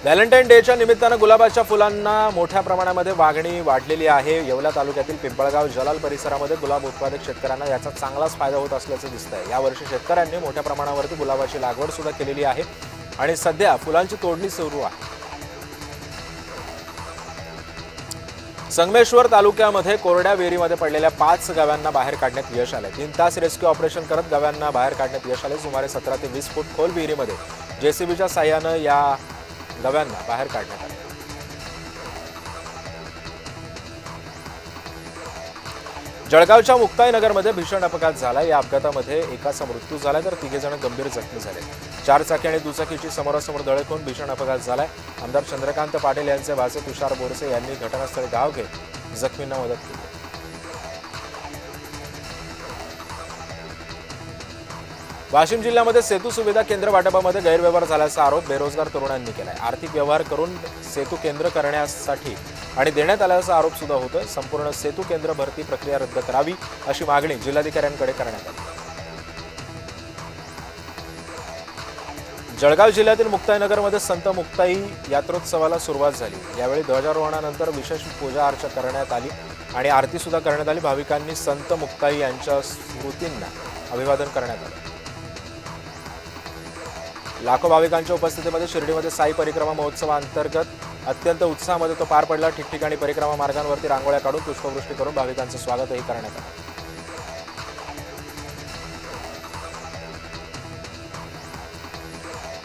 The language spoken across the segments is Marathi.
व्हॅलेंटाईन डेच्या निमित्तानं गुलाबाच्या फुलांना मोठ्या प्रमाणामध्ये मागणी वाढलेली आहे। येवला तालुक्यातील पिंपळगाव जलाल परिसरामध्ये गुलाब उत्पादक शेतकऱ्यांना याचा चांगलाच फायदा होत असल्याचं दिसतंय। यावर्षी शेतकऱ्यांनी मोठ्या प्रमाणावरती गुलाबाची लागवड सुद्धा केलेली आहे आणि सध्या फुलांची तोडणी सुरू आहे। संगमेश्वर तालुक्यामध्ये कोरड्या विहिरीमध्ये पडलेल्या 5 गव्यांना बाहेर काढण्यात यश आले। 3 तास रेस्क्यू ऑपरेशन करत गव्यांना बाहेर काढण्यात यश आले। सुमारे 17 ते 20 फूट खोल विहिरीमध्ये जेसीबीच्या साहाय्याने या गव्यांना बाहेर काढण्यात आले। जळगावच्या मुक्ताईनगरमध्ये भीषण अपघात झाला। या अपघातामध्ये एकाचा मृत्यू झाला तर 3 जण गंभीर जखमी झाले। 4 चाकी आणि दुचाकीची समोरासमोर धडक होऊन भीषण अपघात झालाय। आमदार चंद्रकांत पाटील यांचे भाचे तुषार बोरसे यांनी घटनास्थळी धाव घेत जखमींना मदत केली। वाशिम जिल्ह्यामध्ये सेतू सुविधा केंद्र वाटपामध्ये गैरव्यवहार झाल्याचा आरोप बेरोजगार तरुणांनी केलाय। आर्थिक व्यवहार करून सेतू केंद्र करण्यासाठी आणि देण्यात आल्याचा आरोप सुद्धा होतोय। संपूर्ण सेतू केंद्र भरती प्रक्रिया रद्द करावी अशी मागणी जिल्हाधिकाऱ्यांकडे करण्यात आली। जळगाव जिल्ह्यातील मुक्ताईनगरमध्ये संत मुक्ताई यात्रोत्सवाला सुरुवात झाली। यावेळी ध्वजारोहणानंतर विशेष पूजा अर्चा करण्यात आली आणि आरती सुद्धा करण्यात आली। भाविकांनी संत मुक्ताई यांच्या स्मृतींना अभिवादन करण्यात आलं। लाखो भाविकांच्या उपस्थितीमध्ये शिर्डीमध्ये साई परिक्रमा महोत्सवाअंतर्गत अत्यंत उत्साहामध्ये तो पार पडला। ठिकठिकाणी परिक्रमा मार्गांवरती रांगोळ्या काढून पुष्पवृष्टी करून भाविकांचं स्वागतही करण्यात आलं।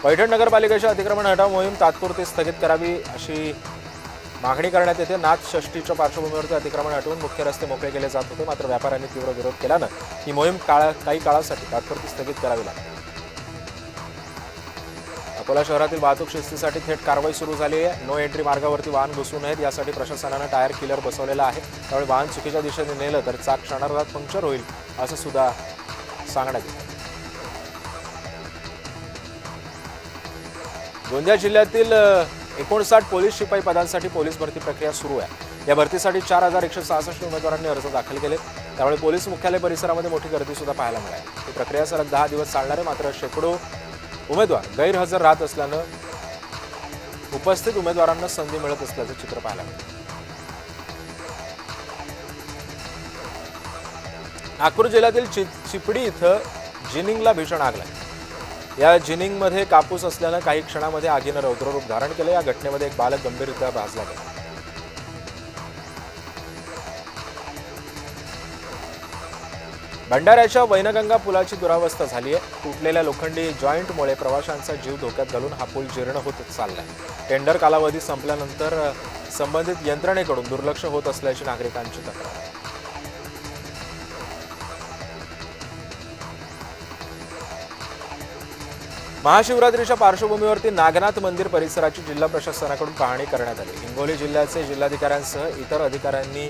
पैठण नगरपालिकेच्या अतिक्रमण हटाव मोहीम तात्पुरती स्थगित करावी अशी मागणी करण्यात येते। नाथ षष्ठीच्या पार्श्वभूमीवरती अतिक्रमण हटवून मुख्य रस्ते मोकळे केले जात होते, मात्र व्यापाऱ्यांनी तीव्र विरोध केल्यानं ही मोहीम काही काळासाठी तात्पुरती स्थगित करावी लागली। अकोला शहरातील वाहतूक शिस्तीसाठी थेट कारवाई सुरू झाली आहे। नो एंट्री मार्गावरती वाहन घुसू नयेत यासाठी प्रशासनानं टायर किलर बसवलेला आहे। त्यामुळे वाहन चुकीच्या दिशेने नेलं तर चाक क्षणार्धात पंक्चर होईल असं सुद्धा सांगण्यात येतं। गोंदिया जिल्ह्यातील 59 पोलीस शिपाई पदांसाठी पोलीस भरती प्रक्रिया सुरू आहे। या भरतीसाठी 4166 उमेदवारांनी अर्ज दाखल केले। त्यामुळे पोलीस मुख्यालय परिसरामध्ये मोठी गर्दी सुद्धा पाहायला मिळाली। ही प्रक्रिया सलग 10 दिवस चालणार आहे, मात्र शेकडो उमेदवार गैरहजर राहत असल्यानं उपस्थित उमेदवारांना संधी मिळत असल्याचं चित्र पाहायला मिळतं। नागपूर जिल्ह्यातील चिपडी इथं जिनिंगला भीषण आग लागली। या जिनिंगमध्ये कापूस असल्यानं काही क्षणामध्ये आगीनं रौद्ररूप धारण केलं। या घटनेमध्ये एक बालक गंभीररित्या भाजला गेला। भंडाऱ्याच्या वैनगंगा पुलाची दुरावस्था झाली आहे। तुटलेल्या लोखंडी जॉईंटमुळे प्रवाशांचा जीव धोक्यात घालून हा पूल जीर्ण होत चाललाय। टेंडर कालावधी संपल्यानंतर संबंधित यंत्रणेकडून दुर्लक्ष होत असल्याची नागरिकांची तक्रार आहे। महाशिवरात्रीच्या पार्श्वभूमीवरती नागनाथ मंदिर परिसराची जिल्हा प्रशासनाकडून पाहणी करण्यात आली। हिंगोली जिल्ह्याचे जिल्हाधिकाऱ्यांसह इतर अधिकाऱ्यांनी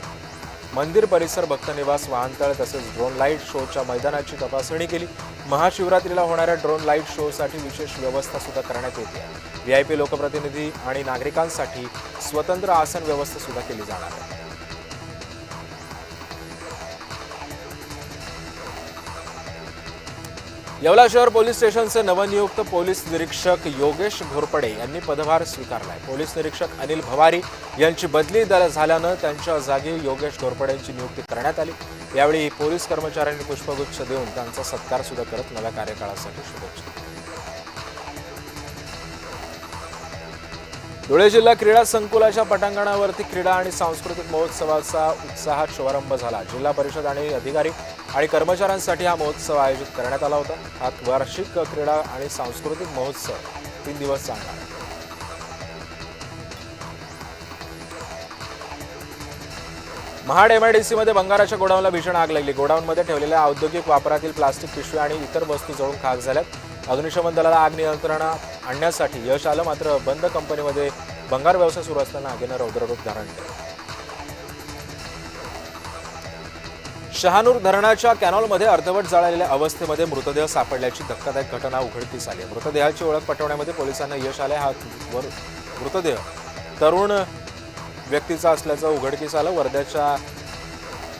मंदिर परिसर, भक्तनिवास, वाहनतळ तसेच ड्रोन लाईट शोच्या मैदानाची तपासणी केली। महाशिवरात्रीला होणाऱ्या ड्रोन लाईट शोसाठी विशेष व्यवस्था सुद्धा करण्यात येते। व्हीआयपी लोकप्रतिनिधी आणि नागरिकांसाठी स्वतंत्र आसन व्यवस्था सुद्धा केली जाणार आहे। येवला शहर पोलीस स्टेशनचे नवनियुक्त पोलीस निरीक्षक योगेश घोरपडे यांनी पदभार स्वीकारलाय। पोलीस निरीक्षक अनिल भवारी यांची बदली झाल्यानं त्यांच्या जागी योगेश घोरपडे यांची नियुक्ती करण्यात आली। यावेळी पोलीस कर्मचाऱ्यांनी पुष्पगुच्छ देऊन त्यांचा सत्कार सुद्धा करत नव्या कार्यकाळासाठी शुभेच्छा। धुळे जिल्हा क्रीडा संकुलाच्या पटांगणावरती क्रीडा आणि सांस्कृतिक महोत्सवाचा उत्साहात शुभारंभ झाला। जिल्हा परिषद आणि अधिकारी आणि कर्मचाऱ्यांसाठी हा महोत्सव आयोजित करण्यात आला होता। हा वार्षिक क्रीडा आणि सांस्कृतिक महोत्सव 3 दिवस चालणार आहे। महाड एमआयडीसीमध्ये भंगाराच्या गोडाऊनला भीषण आग लागली। गोडाऊनमध्ये ठेवलेल्या औद्योगिक वापरातील प्लास्टिक पिशव्या आणि इतर वस्तू जळून खाक झाल्यात। अग्निशमन दलाला आग नियंत्रणात आणण्यासाठी यश आलं, मात्र बंद कंपनीमध्ये भंगार व्यवसाय सुरू असताना आगीनं रौद्ररूप धारण केलं। शहानूर धरणाच्या कॅनॉलमध्ये अर्धवट जाळलेल्या अवस्थेमध्ये मृतदेह सापडल्याची धक्कादायक घटना उघडकीस आली आहे। मृतदेहाची ओळख पटवण्यामध्ये पोलिसांना यश आले। हा मृतदेह तरुण व्यक्तीचा असल्याचं उघडकीस आलं। वर्ध्याच्या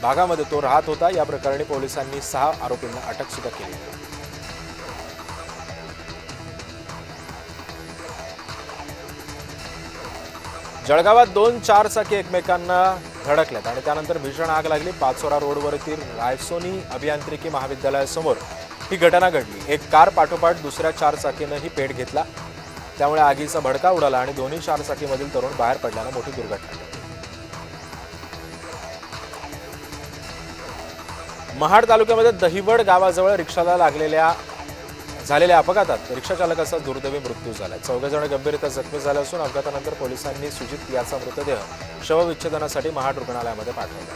भागामध्ये तो राहत होता। या प्रकरणी पोलिसांनी 6 आरोपींना अटक सुद्धा केली आहे। जळगावात 2 चारचाकी एकमेकांना धडकल्यात आणि त्यानंतर भीषण आग लागली। पाचोरा रोडवरील रायसोनी अभियांत्रिकी महाविद्यालयासमोर ही घटना घडली। एक कार पाठोपाठ दुसऱ्या चारचाकीनेही पेट घेतला, त्यामुळे आगीचा भडका उडाला आणि दोन्ही चारचाकीमधील तरुण बाहेर पडल्याने मोठी दुर्घटना घडली। महाड तालुक्यामध्ये दहिवड गावाजवळ रिक्षाला झालेल्या अपघातात रिक्षा चालकाचा दुर्दैवी मृत्यू झाला। 4 जण गंभीररीत्या जखमी झाले असून अपघातानंतर पोलिसांनी सुजित याचा मृतदेह शवविच्छेदनासाठी महाड रुग्णालयामध्ये पाठवला।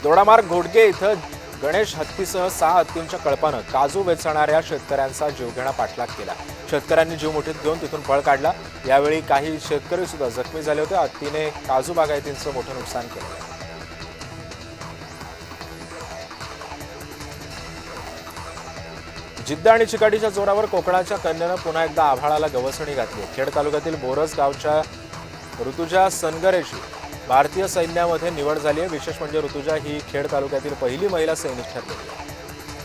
दोडामार्ग घोडगे इथं गणेश हत्तीसह 6 हत्तींच्या कळपानं काजू वेचणाऱ्या शेतकऱ्यांचा जीवघेणा पाठलाग केला। शेतकऱ्यांनी जीव मुठीत घेऊन तिथून पळ काढला। यावेळी काही शेतकरी सुद्धा जखमी झाले होते। हत्तीने काजू बागायतींचं मोठं नुकसान केलं। जिद्द आणि चिकाटीच्या जोरावर कोकणाच्या कन्येनं पुन्हा एकदा आभाळाला गवसणी घातली। खेड तालुक्यातील बोरस गावच्या ऋतुजा सनगरेची भारतीय सैन्यामध्ये निवड झाली आहे। विशेष म्हणजे ऋतुजा ही खेड तालुक्यातील पहिली महिला सैनिक ठरली आहे।